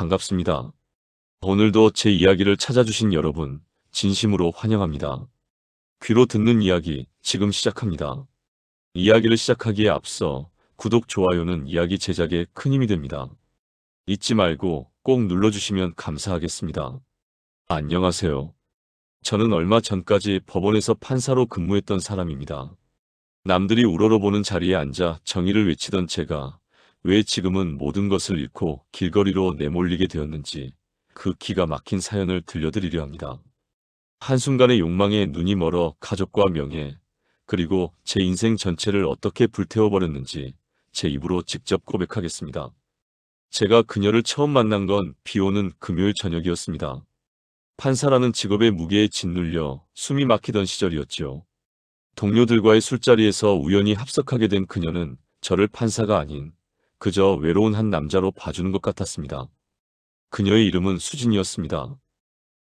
반갑습니다. 오늘도 제 이야기를 찾아주신 여러분, 진심으로 환영합니다. 귀로 듣는 이야기, 지금 시작합니다. 이야기를 시작하기에 앞서 구독, 좋아요는 이야기 제작에 큰 힘이 됩니다. 잊지 말고 꼭 눌러주시면 감사하겠습니다. 안녕하세요. 저는 얼마 전까지 법원에서 판사로 근무했던 사람입니다. 남들이 우러러보는 자리에 앉아 정의를 외치던 제가 왜 지금은 모든 것을 잃고 길거리로 내몰리게 되었는지 그 기가 막힌 사연을 들려드리려 합니다. 한순간의 욕망에 눈이 멀어 가족과 명예, 그리고 제 인생 전체를 어떻게 불태워버렸는지 제 입으로 직접 고백하겠습니다. 제가 그녀를 처음 만난 건 비 오는 금요일 저녁이었습니다. 판사라는 직업의 무게에 짓눌려 숨이 막히던 시절이었죠. 동료들과의 술자리에서 우연히 합석하게 된 그녀는 저를 판사가 아닌 그저 외로운 한 남자로 봐주는 것 같았습니다. 그녀의 이름은 수진이었습니다.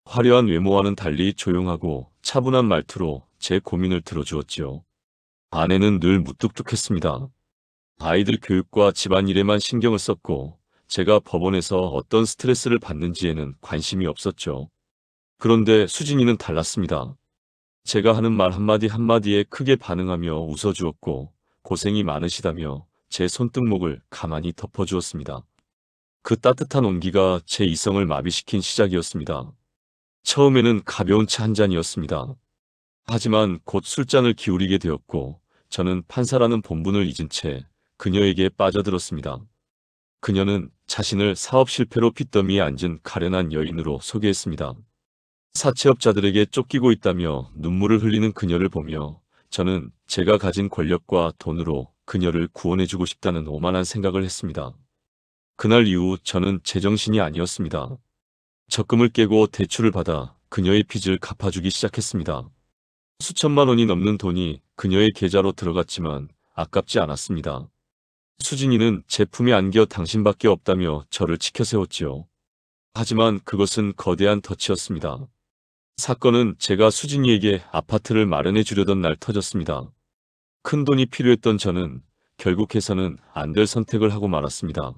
화려한 외모와는 달리 조용하고 차분한 말투로 제 고민을 들어주었지요. 아내는 늘 무뚝뚝했습니다. 아이들 교육과 집안일에만 신경을 썼고 제가 법원에서 어떤 스트레스를 받는지에는 관심이 없었죠. 그런데 수진이는 달랐습니다. 제가 하는 말 한마디 한마디에 크게 반응하며 웃어주었고 고생이 많으시다며 제 손등목을 가만히 덮어주었습니다. 그 따뜻한 온기가 제 이성을 마비시킨 시작이었습니다. 처음에는 가벼운 차 한 잔이었습니다. 하지만 곧 술잔을 기울이게 되었고 저는 판사라는 본분을 잊은 채 그녀에게 빠져들었습니다. 그녀는 자신을 사업 실패로 빚더미에 앉은 가련한 여인으로 소개했습니다. 사채업자들에게 쫓기고 있다며 눈물을 흘리는 그녀를 보며 저는 제가 가진 권력과 돈으로 그녀를 구원해주고 싶다는 오만한 생각을 했습니다. 그날 이후 저는 제정신이 아니었습니다. 적금을 깨고 대출을 받아 그녀의 빚을 갚아주기 시작했습니다. 수천만 원이 넘는 돈이 그녀의 계좌로 들어갔지만 아깝지 않았습니다. 수진이는 제품에 안겨 당신밖에 없다며 저를 치켜세웠지요. 하지만 그것은 거대한 덫이었습니다. 사건은 제가 수진이에게 아파트를 마련해 주려던 날 터졌습니다. 큰 돈이 필요했던 저는 결국 해서는 안 될 선택을 하고 말았습니다.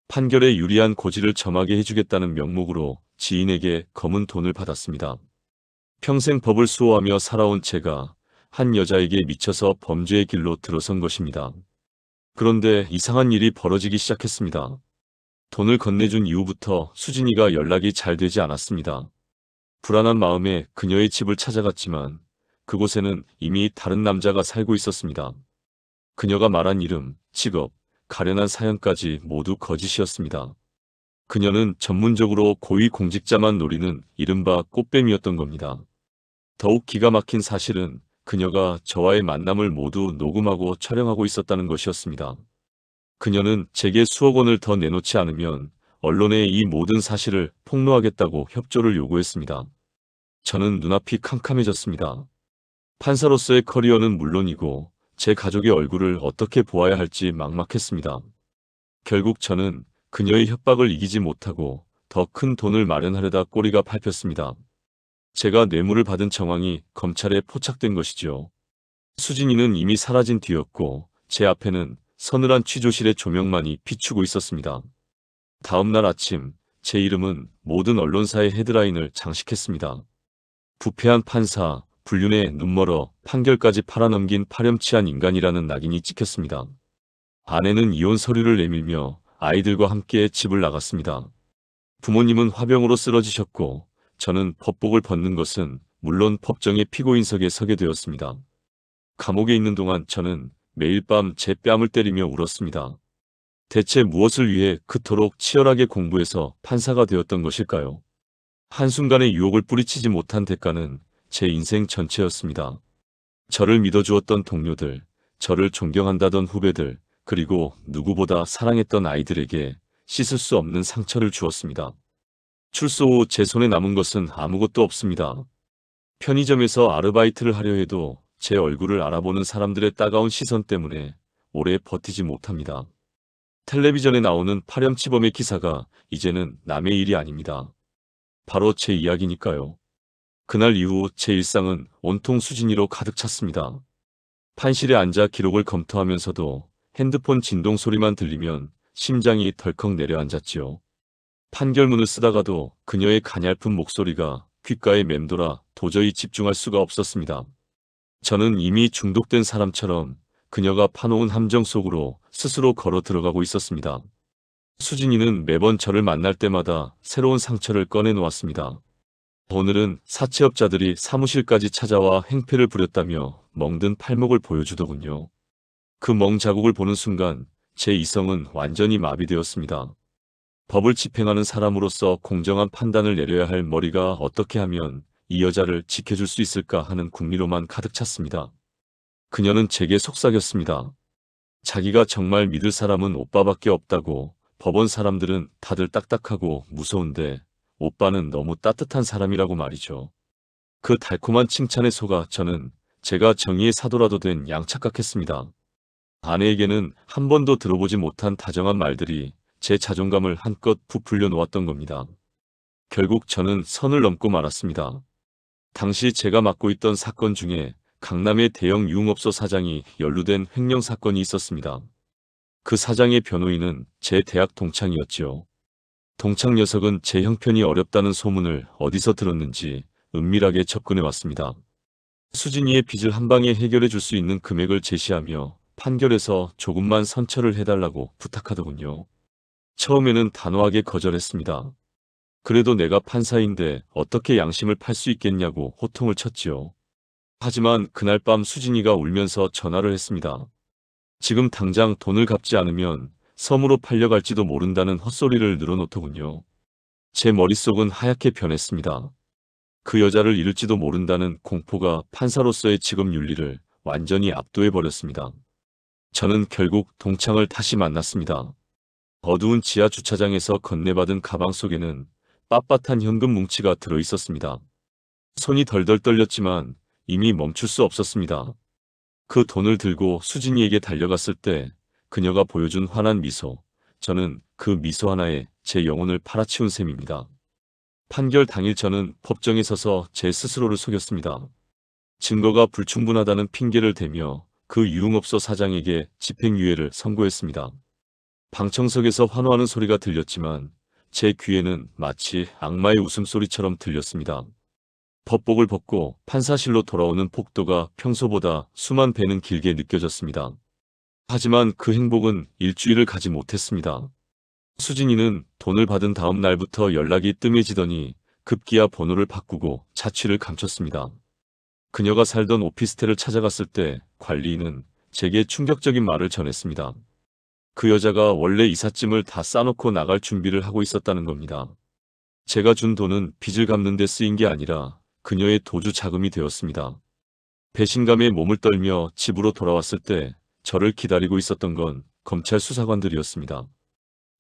판결에 유리한 고지를 정하게 해주겠다는 명목으로 지인에게 검은 돈을 받았습니다. 평생 법을 수호하며 살아온 제가 한 여자에게 미쳐서 범죄의 길로 들어선 것입니다. 그런데 이상한 일이 벌어지기 시작했습니다. 돈을 건네준 이후부터 수진이가 연락이 잘 되지 않았습니다. 불안한 마음에 그녀의 집을 찾아갔지만 그곳에는 이미 다른 남자가 살고 있었습니다. 그녀가 말한 이름, 직업, 가련한 사연까지 모두 거짓이었습니다. 그녀는 전문적으로 고위공직자만 노리는 이른바 꽃뱀이었던 겁니다. 더욱 기가 막힌 사실은 그녀가 저와의 만남을 모두 녹음하고 촬영하고 있었다는 것이었습니다. 그녀는 제게 수억 원을 더 내놓지 않으면 언론에 이 모든 사실을 폭로하겠다고 협조를 요구했습니다. 저는 눈앞이 캄캄해졌습니다. 판사로서의 커리어는 물론이고 제 가족의 얼굴을 어떻게 보아야 할지 막막했습니다. 결국 저는 그녀의 협박을 이기지 못하고 더 큰 돈을 마련하려다 꼬리가 밟혔습니다. 제가 뇌물을 받은 정황이 검찰에 포착된 것이죠. 수진이는 이미 사라진 뒤였고 제 앞에는 서늘한 취조실의 조명만이 비추고 있었습니다. 다음 날 아침 제 이름은 모든 언론사의 헤드라인을 장식했습니다. 부패한 판사, 불륜에 눈멀어 판결까지 팔아넘긴 파렴치한 인간이라는 낙인이 찍혔습니다. 아내는 이혼 서류를 내밀며 아이들과 함께 집을 나갔습니다. 부모님은 화병으로 쓰러지셨고 저는 법복을 벗는 것은 물론 법정의 피고인석에 서게 되었습니다. 감옥에 있는 동안 저는 매일 밤 제 뺨을 때리며 울었습니다. 대체 무엇을 위해 그토록 치열하게 공부해서 판사가 되었던 것일까요? 한순간의 유혹을 뿌리치지 못한 대가는 제 인생 전체였습니다. 저를 믿어주었던 동료들, 저를 존경한다던 후배들, 그리고 누구보다 사랑했던 아이들에게 씻을 수 없는 상처를 주었습니다. 출소 후 제 손에 남은 것은 아무것도 없습니다. 편의점에서 아르바이트를 하려 해도 제 얼굴을 알아보는 사람들의 따가운 시선 때문에 오래 버티지 못합니다. 텔레비전에 나오는 파렴치범의 기사가 이제는 남의 일이 아닙니다. 바로 제 이야기니까요. 그날 이후 제 일상은 온통 수진이로 가득 찼습니다. 판실에 앉아 기록을 검토하면서도 핸드폰 진동 소리만 들리면 심장이 덜컥 내려앉았지요. 판결문을 쓰다가도 그녀의 가냘픈 목소리가 귓가에 맴돌아 도저히 집중할 수가 없었습니다. 저는 이미 중독된 사람처럼 그녀가 파놓은 함정 속으로 스스로 걸어 들어가고 있었습니다. 수진이는 매번 저를 만날 때마다 새로운 상처를 꺼내 놓았습니다. 오늘은 사채업자들이 사무실까지 찾아와 행패를 부렸다며 멍든 팔목을 보여주더군요. 그 멍 자국을 보는 순간 제 이성은 완전히 마비되었습니다. 법을 집행하는 사람으로서 공정한 판단을 내려야 할 머리가 어떻게 하면 이 여자를 지켜줄 수 있을까 하는 궁리로만 가득 찼습니다. 그녀는 제게 속삭였습니다. 자기가 정말 믿을 사람은 오빠밖에 없다고. 법원 사람들은 다들 딱딱하고 무서운데 오빠는 너무 따뜻한 사람이라고 말이죠. 그 달콤한 칭찬에 속아 저는 제가 정의의 사도라도 된 양 착각했습니다. 아내에게는 한 번도 들어보지 못한 다정한 말들이 제 자존감을 한껏 부풀려 놓았던 겁니다. 결국 저는 선을 넘고 말았습니다. 당시 제가 맡고 있던 사건 중에 강남의 대형 유흥업소 사장이 연루된 횡령 사건이 있었습니다. 그 사장의 변호인은 제 대학 동창이었지요. 동창 녀석은 제 형편이 어렵다는 소문을 어디서 들었는지 은밀하게 접근해 왔습니다. 수진이의 빚을 한 방에 해결해 줄 수 있는 금액을 제시하며 판결에서 조금만 선처를 해달라고 부탁하더군요. 처음에는 단호하게 거절했습니다. 그래도 내가 판사인데 어떻게 양심을 팔 수 있겠냐고 호통을 쳤지요. 하지만 그날 밤 수진이가 울면서 전화를 했습니다. 지금 당장 돈을 갚지 않으면 섬으로 팔려갈지도 모른다는 헛소리를 늘어놓더군요. 제 머릿속은 하얗게 변했습니다. 그 여자를 잃을지도 모른다는 공포가 판사로서의 직업 윤리를 완전히 압도해버렸습니다. 저는 결국 동창을 다시 만났습니다. 어두운 지하 주차장에서 건네받은 가방 속에는 빳빳한 현금 뭉치가 들어있었습니다. 손이 덜덜 떨렸지만 이미 멈출 수 없었습니다. 그 돈을 들고 수진이에게 달려갔을 때 그녀가 보여준 환한 미소, 저는 그 미소 하나에 제 영혼을 팔아치운 셈입니다. 판결 당일 저는 법정에 서서 제 스스로를 속였습니다. 증거가 불충분하다는 핑계를 대며 그 유흥업소 사장에게 집행유예를 선고했습니다. 방청석에서 환호하는 소리가 들렸지만 제 귀에는 마치 악마의 웃음소리처럼 들렸습니다. 법복을 벗고 판사실로 돌아오는 폭도가 평소보다 수만 배는 길게 느껴졌습니다. 하지만 그 행복은 일주일을 가지 못했습니다. 수진이는 돈을 받은 다음 날부터 연락이 뜸해지더니 급기야 번호를 바꾸고 자취를 감췄습니다. 그녀가 살던 오피스텔을 찾아갔을 때 관리인은 제게 충격적인 말을 전했습니다. 그 여자가 원래 이삿짐을 다 싸놓고 나갈 준비를 하고 있었다는 겁니다. 제가 준 돈은 빚을 갚는 데 쓰인 게 아니라 그녀의 도주 자금이 되었습니다. 배신감에 몸을 떨며 집으로 돌아왔을 때 저를 기다리고 있었던 건 검찰 수사관들이었습니다.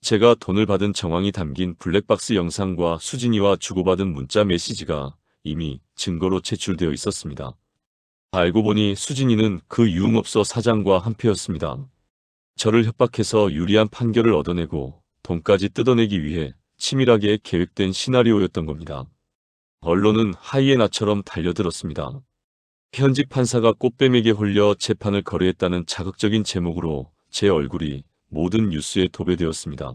제가 돈을 받은 정황이 담긴 블랙박스 영상과 수진이와 주고받은 문자 메시지가 이미 증거로 제출되어 있었습니다. 알고 보니 수진이는 그 유흥업소 사장과 한패였습니다. 저를 협박해서 유리한 판결을 얻어내고 돈까지 뜯어내기 위해 치밀하게 계획된 시나리오였던 겁니다. 언론은 하이에나처럼 달려들었습니다. 현직 판사가 꽃뱀에게 홀려 재판을 거래했다는 자극적인 제목으로 제 얼굴이 모든 뉴스에 도배되었습니다.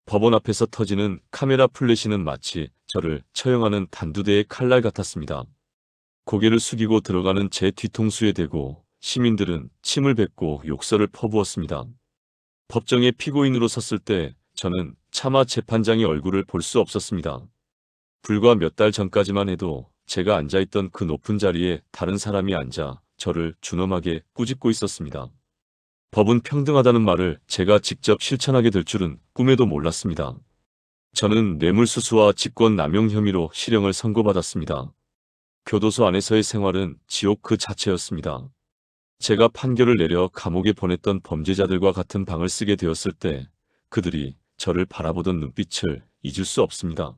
법원 앞에서 터지는 카메라 플래시는 마치 저를 처형하는 단두대의 칼날 같았습니다. 고개를 숙이고 들어가는 제 뒤통수에 대고 시민들은 침을 뱉고 욕설을 퍼부었습니다. 법정에 피고인으로 섰을 때 저는 차마 재판장의 얼굴을 볼 수 없었습니다. 불과 몇 달 전까지만 해도 제가 앉아있던 그 높은 자리에 다른 사람이 앉아 저를 준엄하게 꾸짖고 있었습니다. 법은 평등하다는 말을 제가 직접 실천하게 될 줄은 꿈에도 몰랐습니다. 저는 뇌물수수와 직권남용 혐의로 실형을 선고받았습니다. 교도소 안에서의 생활은 지옥 그 자체였습니다. 제가 판결을 내려 감옥에 보냈던 범죄자들과 같은 방을 쓰게 되었을 때 그들이 저를 바라보던 눈빛을 잊을 수 없습니다.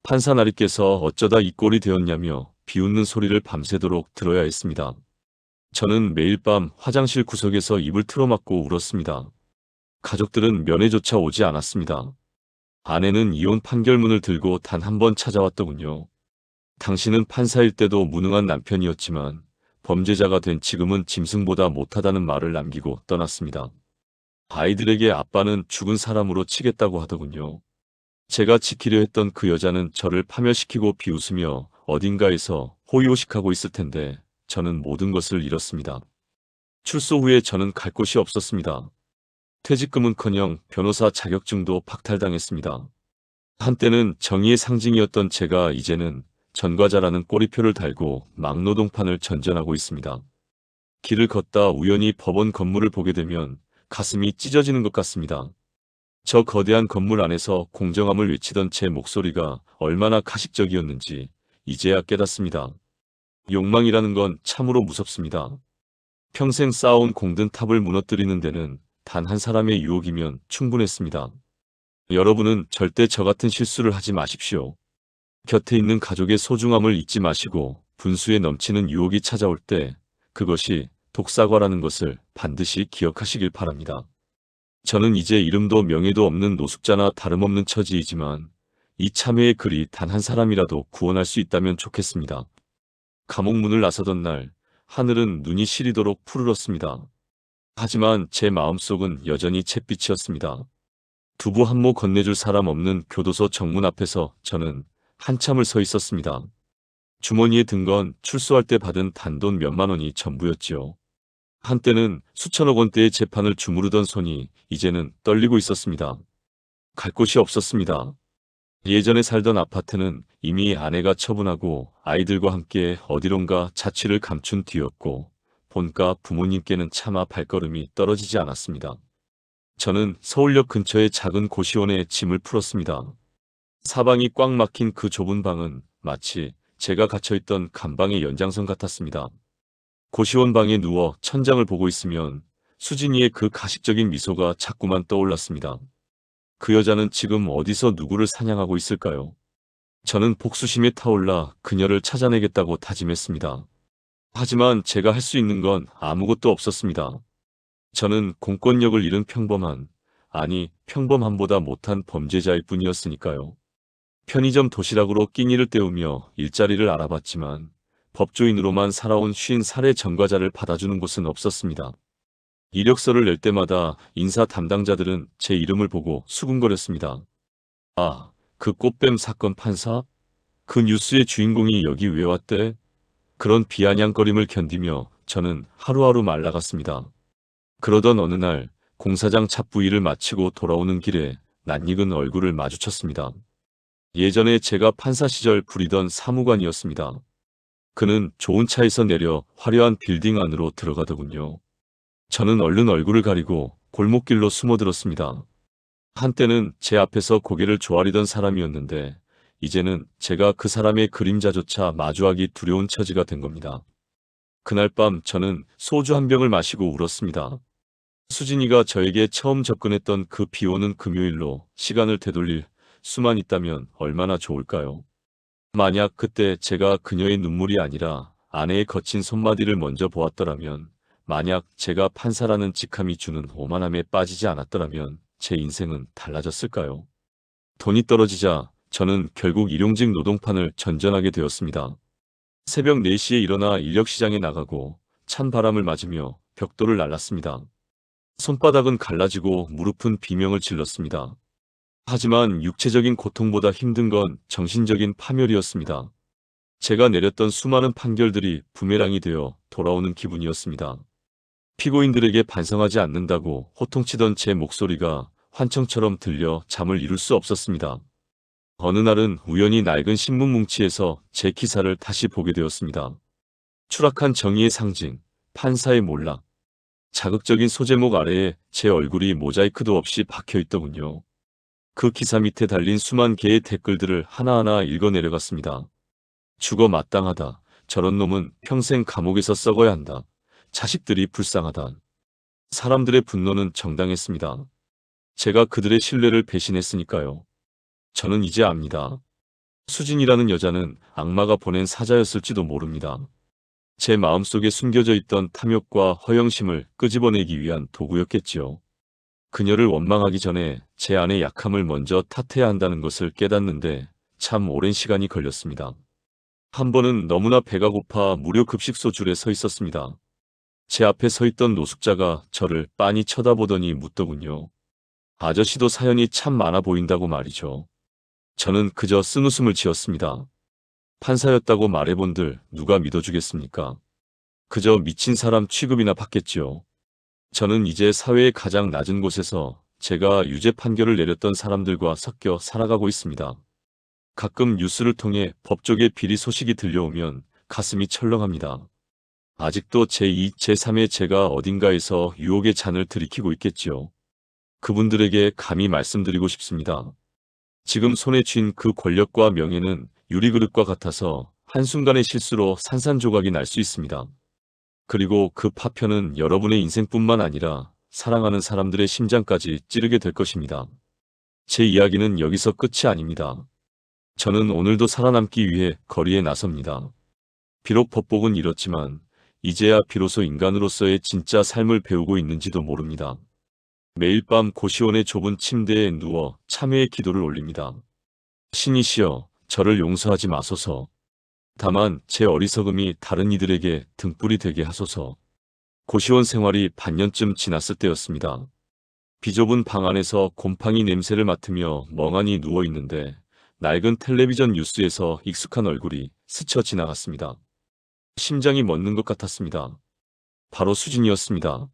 판사 나리께서 어쩌다 이 꼴이 되었냐며 비웃는 소리를 밤새도록 들어야 했습니다. 저는 매일 밤 화장실 구석에서 입을 틀어막고 울었습니다. 가족들은 면회조차 오지 않았습니다. 아내는 이혼 판결문을 들고 단 한 번 찾아왔더군요. 당신은 판사일 때도 무능한 남편이었지만 범죄자가 된 지금은 짐승보다 못하다는 말을 남기고 떠났습니다. 아이들에게 아빠는 죽은 사람으로 치겠다고 하더군요. 제가 지키려 했던 그 여자는 저를 파멸시키고 비웃으며 어딘가에서 호의호식하고 있을 텐데 저는 모든 것을 잃었습니다. 출소 후에 저는 갈 곳이 없었습니다. 퇴직금은커녕 변호사 자격증도 박탈당했습니다. 한때는 정의의 상징이었던 제가 이제는 전과자라는 꼬리표를 달고 막노동판을 전전하고 있습니다. 길을 걷다 우연히 법원 건물을 보게 되면 가슴이 찢어지는 것 같습니다. 저 거대한 건물 안에서 공정함을 외치던 제 목소리가 얼마나 가식적이었는지 이제야 깨닫습니다. 욕망이라는 건 참으로 무섭습니다. 평생 쌓아온 공든 탑을 무너뜨리는 데는 단 한 사람의 유혹이면 충분했습니다. 여러분은 절대 저 같은 실수를 하지 마십시오. 곁에 있는 가족의 소중함을 잊지 마시고 분수에 넘치는 유혹이 찾아올 때 그것이 독사과라는 것을 반드시 기억하시길 바랍니다. 저는 이제 이름도 명예도 없는 노숙자나 다름없는 처지이지만 이 참회의 글이 단 한 사람이라도 구원할 수 있다면 좋겠습니다. 감옥 문을 나서던 날 하늘은 눈이 시리도록 푸르렀습니다. 하지만 제 마음속은 여전히 잿빛이었습니다. 두부 한 모 건네줄 사람 없는 교도소 정문 앞에서 저는 한참을 서 있었습니다. 주머니에 든 건 출소할 때 받은 단돈 몇만 원이 전부였지요. 한때는 수천억 원대의 재판을 주무르던 손이 이제는 떨리고 있었습니다. 갈 곳이 없었습니다. 예전에 살던 아파트는 이미 아내가 처분하고 아이들과 함께 어디론가 자취를 감춘 뒤였고 본가 부모님께는 차마 발걸음이 떨어지지 않았습니다. 저는 서울역 근처의 작은 고시원에 짐을 풀었습니다. 사방이 꽉 막힌 그 좁은 방은 마치 제가 갇혀있던 감방의 연장선 같았습니다. 고시원 방에 누워 천장을 보고 있으면 수진이의 그 가식적인 미소가 자꾸만 떠올랐습니다. 그 여자는 지금 어디서 누구를 사냥하고 있을까요? 저는 복수심에 타올라 그녀를 찾아내겠다고 다짐했습니다. 하지만 제가 할 수 있는 건 아무것도 없었습니다. 저는 공권력을 잃은 평범한, 아니 평범함보다 못한 범죄자일 뿐이었으니까요. 편의점 도시락으로 끼니를 때우며 일자리를 알아봤지만 법조인으로만 살아온 50살의 전과자를 받아주는 곳은 없었습니다. 이력서를 낼 때마다 인사 담당자들은 제 이름을 보고 수군거렸습니다. 아, 그 꽃뱀 사건 판사? 그 뉴스의 주인공이 여기 왜 왔대? 그런 비아냥거림을 견디며 저는 하루하루 말라갔습니다. 그러던 어느 날 공사장 잡부 일을 마치고 돌아오는 길에 낯익은 얼굴을 마주쳤습니다. 예전에 제가 판사 시절 부리던 사무관이었습니다. 그는 좋은 차에서 내려 화려한 빌딩 안으로 들어가더군요. 저는 얼른 얼굴을 가리고 골목길로 숨어들었습니다. 한때는 제 앞에서 고개를 조아리던 사람이었는데 이제는 제가 그 사람의 그림자조차 마주하기 두려운 처지가 된 겁니다. 그날 밤 저는 소주 한 병을 마시고 울었습니다. 수진이가 저에게 처음 접근했던 그 비오는 금요일로 시간을 되돌릴 수만 있다면 얼마나 좋을까요? 만약 그때 제가 그녀의 눈물이 아니라 아내의 거친 손마디를 먼저 보았더라면, 만약 제가 판사라는 직함이 주는 오만함에 빠지지 않았더라면 제 인생은 달라졌을까요? 돈이 떨어지자 저는 결국 일용직 노동판을 전전하게 되었습니다. 새벽 4시에 일어나 인력시장에 나가고 찬 바람을 맞으며 벽돌을 날랐습니다. 손바닥은 갈라지고 무릎은 비명을 질렀습니다. 하지만 육체적인 고통보다 힘든 건 정신적인 파멸이었습니다. 제가 내렸던 수많은 판결들이 부메랑이 되어 돌아오는 기분이었습니다. 피고인들에게 반성하지 않는다고 호통치던 제 목소리가 환청처럼 들려 잠을 이룰 수 없었습니다. 어느 날은 우연히 낡은 신문 뭉치에서 제 기사를 다시 보게 되었습니다. 추락한 정의의 상징, 판사의 몰락. 자극적인 소제목 아래에 제 얼굴이 모자이크도 없이 박혀있더군요. 그 기사 밑에 달린 수만 개의 댓글들을 하나하나 읽어 내려갔습니다. 죽어 마땅하다. 저런 놈은 평생 감옥에서 썩어야 한다. 자식들이 불쌍하다. 사람들의 분노는 정당했습니다. 제가 그들의 신뢰를 배신했으니까요. 저는 이제 압니다. 수진이라는 여자는 악마가 보낸 사자였을지도 모릅니다. 제 마음속에 숨겨져 있던 탐욕과 허영심을 끄집어내기 위한 도구였겠지요. 그녀를 원망하기 전에 제 안의 약함을 먼저 탓해야 한다는 것을 깨닫는데 참 오랜 시간이 걸렸습니다. 한 번은 너무나 배가 고파 무료 급식소 줄에 서 있었습니다. 제 앞에 서 있던 노숙자가 저를 빤히 쳐다보더니 묻더군요. 아저씨도 사연이 참 많아 보인다고 말이죠. 저는 그저 쓴웃음을 지었습니다. 판사였다고 말해본들 누가 믿어주겠습니까? 그저 미친 사람 취급이나 받겠지요. 저는 이제 사회의 가장 낮은 곳에서 제가 유죄 판결을 내렸던 사람들과 섞여 살아가고 있습니다. 가끔 뉴스를 통해 법조계 비리 소식이 들려오면 가슴이 철렁합니다. 아직도 제2, 제3의 제가 어딘가에서 유혹의 잔을 들이키고 있겠지요. 그분들에게 감히 말씀드리고 싶습니다. 지금 손에 쥔 그 권력과 명예는 유리그릇과 같아서 한순간의 실수로 산산조각이 날 수 있습니다. 그리고 그 파편은 여러분의 인생뿐만 아니라 사랑하는 사람들의 심장까지 찌르게 될 것입니다. 제 이야기는 여기서 끝이 아닙니다. 저는 오늘도 살아남기 위해 거리에 나섭니다. 비록 법복은 이렇지만 이제야 비로소 인간으로서의 진짜 삶을 배우고 있는지도 모릅니다. 매일 밤 고시원의 좁은 침대에 누워 참회의 기도를 올립니다. 신이시여, 저를 용서하지 마소서. 다만 제 어리석음이 다른 이들에게 등불이 되게 하소서. 고시원 생활이 반년쯤 지났을 때였습니다. 비좁은 방 안에서 곰팡이 냄새를 맡으며 멍하니 누워있는데 낡은 텔레비전 뉴스에서 익숙한 얼굴이 스쳐 지나갔습니다. 심장이 멎는 것 같았습니다. 바로 수진이었습니다.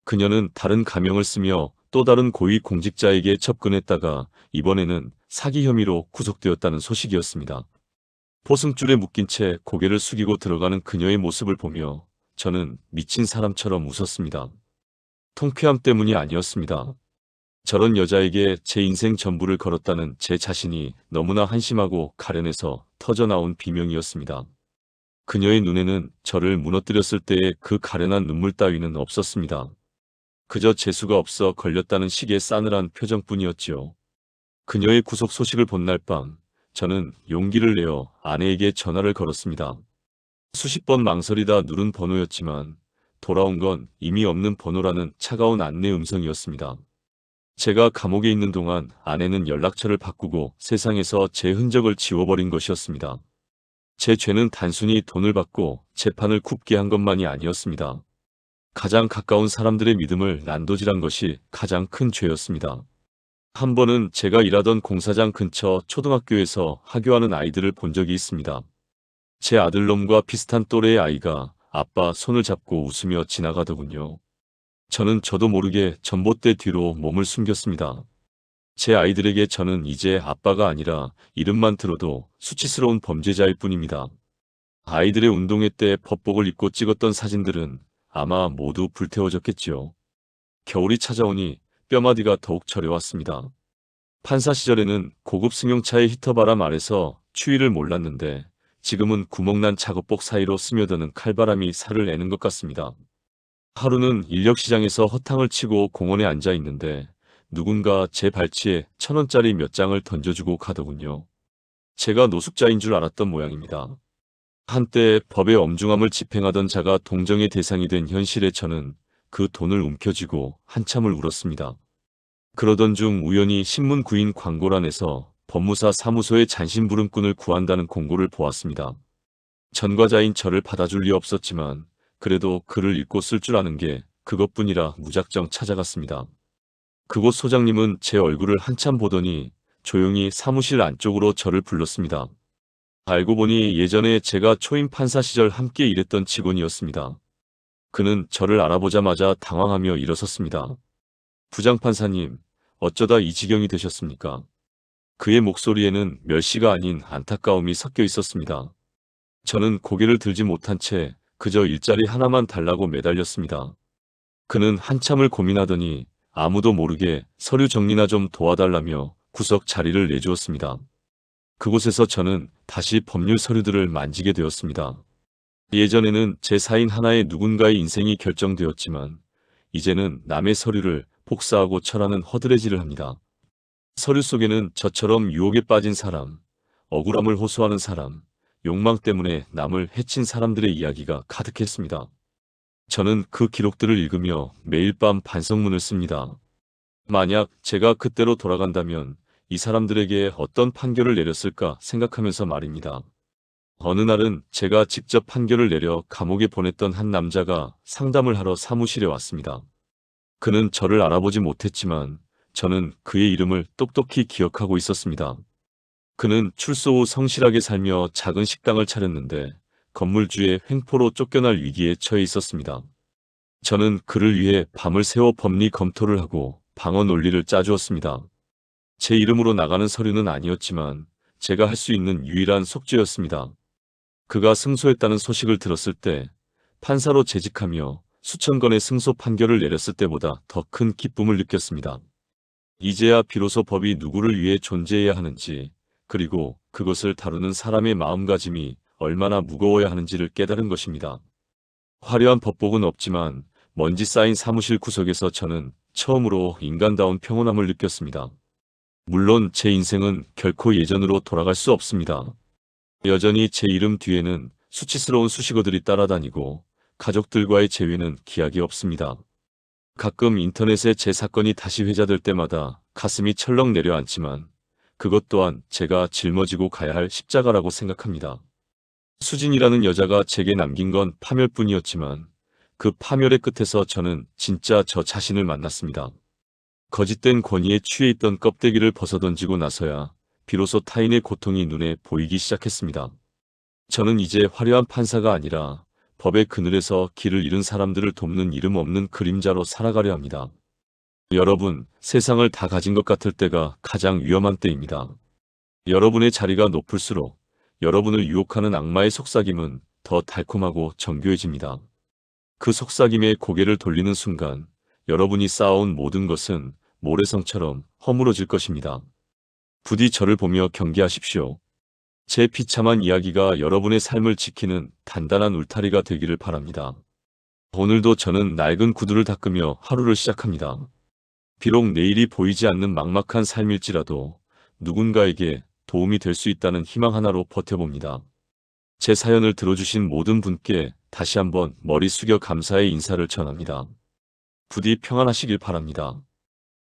그녀는 다른 가명을 쓰며 또 다른 고위 공직자에게 접근했다가 이번에는 사기 혐의로 구속되었다는 소식이었습니다. 포승줄에 묶인 채 고개를 숙이고 들어가는 그녀의 모습을 보며 저는 미친 사람처럼 웃었습니다. 통쾌함 때문이 아니었습니다. 저런 여자에게 제 인생 전부를 걸었다는 제 자신이 너무나 한심하고 가련해서 터져나온 비명이었습니다. 그녀의 눈에는 저를 무너뜨렸을 때의 그 가련한 눈물 따위는 없었습니다. 그저 재수가 없어 걸렸다는 식의 싸늘한 표정뿐이었지요. 그녀의 구속 소식을 본 날 밤, 저는 용기를 내어 아내에게 전화를 걸었습니다. 수십 번 망설이다 누른 번호였지만 돌아온 건 이미 없는 번호라는 차가운 안내 음성이었습니다. 제가 감옥에 있는 동안 아내는 연락처를 바꾸고 세상에서 제 흔적을 지워버린 것이었습니다. 제 죄는 단순히 돈을 받고 재판을 굽게 한 것만이 아니었습니다. 가장 가까운 사람들의 믿음을 난도질한 것이 가장 큰 죄였습니다. 한 번은 제가 일하던 공사장 근처 초등학교에서 하교하는 아이들을 본 적이 있습니다. 제 아들놈과 비슷한 또래의 아이가 아빠 손을 잡고 웃으며 지나가더군요. 저도 모르게 전봇대 뒤로 몸을 숨겼습니다. 제 아이들에게 저는 이제 아빠가 아니라 이름만 들어도 수치스러운 범죄자일 뿐입니다. 아이들의 운동회 때 법복을 입고 찍었던 사진들은 아마 모두 불태워졌겠지요. 겨울이 찾아오니 뼈마디가 더욱 저려왔습니다. 판사 시절에는 고급 승용차의 히터바람 아래서 추위를 몰랐는데 지금은 구멍난 작업복 사이로 스며드는 칼바람이 살을 내는 것 같습니다. 하루는 인력시장에서 허탕을 치고 공원에 앉아 있는데 누군가 제 발치에 1,000원짜리 몇 장을 던져주고 가더군요. 제가 노숙자인 줄 알았던 모양입니다. 한때 법의 엄중함을 집행하던 자가 동정의 대상이 된 현실에 저는 그 돈을 움켜쥐고 한참을 울었습니다. 그러던 중 우연히 신문 구인 광고란에서 법무사 사무소의 잔심부름꾼을 구한다는 공고를 보았습니다. 전과자인 저를 받아줄 리 없었지만 그래도 글을 읽고 쓸 줄 아는 게 그것뿐이라 무작정 찾아갔습니다. 그곳 소장님은 제 얼굴을 한참 보더니 조용히 사무실 안쪽으로 저를 불렀습니다. 알고 보니 예전에 제가 초임 판사 시절 함께 일했던 직원이었습니다. 그는 저를 알아보자마자 당황하며 일어섰습니다. 부장판사님, 어쩌다 이 지경이 되셨습니까? 그의 목소리에는 멸시가 아닌 안타까움이 섞여 있었습니다. 저는 고개를 들지 못한 채 그저 일자리 하나만 달라고 매달렸습니다. 그는 한참을 고민하더니 아무도 모르게 서류 정리나 좀 도와달라며 구석 자리를 내주었습니다. 그곳에서 저는 다시 법률 서류들을 만지게 되었습니다. 예전에는 제 사인 하나에 누군가의 인생이 결정되었지만 이제는 남의 서류를 복사하고 철하는 허드레질을 합니다. 서류 속에는 저처럼 유혹에 빠진 사람, 억울함을 호소하는 사람, 욕망 때문에 남을 해친 사람들의 이야기가 가득했습니다. 저는 그 기록들을 읽으며 매일 밤 반성문을 씁니다. 만약 제가 그때로 돌아간다면 이 사람들에게 어떤 판결을 내렸을까 생각하면서 말입니다. 어느 날은 제가 직접 판결을 내려 감옥에 보냈던 한 남자가 상담을 하러 사무실에 왔습니다. 그는 저를 알아보지 못했지만 저는 그의 이름을 똑똑히 기억하고 있었습니다. 그는 출소 후 성실하게 살며 작은 식당을 차렸는데 건물주의 횡포로 쫓겨날 위기에 처해 있었습니다. 저는 그를 위해 밤을 새워 법리 검토를 하고 방어 논리를 짜주었습니다. 제 이름으로 나가는 서류는 아니었지만 제가 할 수 있는 유일한 속죄였습니다. 그가 승소했다는 소식을 들었을 때 판사로 재직하며 수천 건의 승소 판결을 내렸을 때보다 더 큰 기쁨을 느꼈습니다. 이제야 비로소 법이 누구를 위해 존재해야 하는지, 그리고 그것을 다루는 사람의 마음가짐이 얼마나 무거워야 하는지를 깨달은 것입니다. 화려한 법복은 없지만 먼지 쌓인 사무실 구석에서 저는 처음으로 인간다운 평온함을 느꼈습니다. 물론 제 인생은 결코 예전으로 돌아갈 수 없습니다. 여전히 제 이름 뒤에는 수치스러운 수식어들이 따라다니고 가족들과의 재회는 기약이 없습니다. 가끔 인터넷에 제 사건이 다시 회자될 때마다 가슴이 철렁 내려앉지만 그것 또한 제가 짊어지고 가야 할 십자가라고 생각합니다. 수진이라는 여자가 제게 남긴 건 파멸뿐이었지만 그 파멸의 끝에서 저는 진짜 저 자신을 만났습니다. 거짓된 권위에 취해 있던 껍데기를 벗어던지고 나서야 비로소 타인의 고통이 눈에 보이기 시작했습니다. 저는 이제 화려한 판사가 아니라 법의 그늘에서 길을 잃은 사람들을 돕는 이름 없는 그림자로 살아가려 합니다. 여러분, 세상을 다 가진 것 같을 때가 가장 위험한 때입니다. 여러분의 자리가 높을수록 여러분을 유혹하는 악마의 속삭임은 더 달콤하고 정교해집니다. 그 속삭임에 고개를 돌리는 순간 여러분이 쌓아온 모든 것은 모래성처럼 허물어질 것입니다. 부디 저를 보며 경계하십시오. 제 비참한 이야기가 여러분의 삶을 지키는 단단한 울타리가 되기를 바랍니다. 오늘도 저는 낡은 구두를 닦으며 하루를 시작합니다. 비록 내일이 보이지 않는 막막한 삶일지라도 누군가에게 도움이 될 수 있다는 희망 하나로 버텨봅니다. 제 사연을 들어주신 모든 분께 다시 한번 머리 숙여 감사의 인사를 전합니다. 부디 평안하시길 바랍니다.